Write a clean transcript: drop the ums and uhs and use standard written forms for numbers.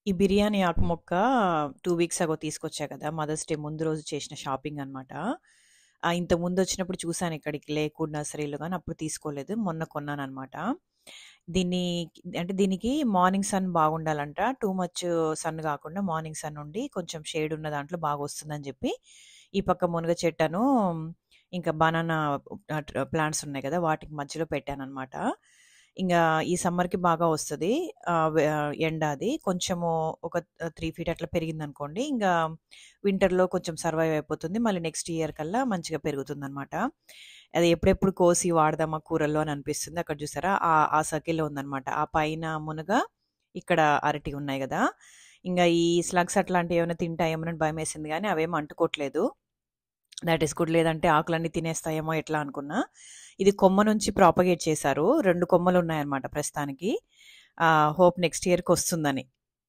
ఈ బిర్యానీ ఆకు మొక్క 2 వీక్స్ అగో తీసుకొచ్చా కదా! మదర్స్ డే ముందు రోజు చేసిన షాపింగ్ అనమాట. ఇంతకుముందొచ్చినప్పుడు చూసాను ఇక్కడికి లేకూడ్ నర్సరీలో గాని అప్పుడు తీసుకోలేదు. మొన్న కొన్నాననమాట. దీన్ని అంటే దీనికి మార్నింగ్ సన్ బాగుండాలంట. టూ మచ్ సన్ గాకుండా మార్నింగ్ సన్ ఉండి కొంచెం షేడ్ ఉన్న దాంట్లో బాగొస్తుందని జెప్పి, ఈ పక్క మునగ చెట్టను, ఇంకా బనానా ప్లాంట్స్ ఉన్నాయి గదా! వాటికి మధ్యలో పెట్టాననమాట. ఇంగా ఈ సమ్మర్‌కి బాగా వస్తది. ఎండ అది. కొంచెము ఒక 3 ఫీట్ అట్లా పెరిగిందనుకోండి, ఇంగా వింటర్‌లో కొంచెం సర్వైవ్ అయిపోతుంది. మళ్ళీ నెక్స్ట్ ఇయర్ కల్లా మంచిగా పెరుగుతుందనమాట. అది ఎప్పుడెప్పుడు కోసి వాడదామా కూరల్లో అని అనిపిస్తుంది. అక్కడ చూసారా? ఆ సర్కిల్‌లో ఉందనమాట. ఆ పైన మునగ, ఇక్కడ అరటి ఉన్నాయి గదా! ఇంగా ఈ స్లగ్స్ అట్లాంటివి ఏమైనా తింటాయేమోనని భయమేసింది గానీ, అవేమి అంటుకోవట్లేదు. That is good. లేదంటే ఆకులన్నీ తినేస్తాయేమో ఎట్లా అనుకున్నా. ఇది కొమ్మ నుంచి ప్రాపగేట్ చేశారు. 2 కొమ్మలున్నాయన్నమాట ప్రస్తుతానికి. Hope next ఇయర్‌కొస్తుందని.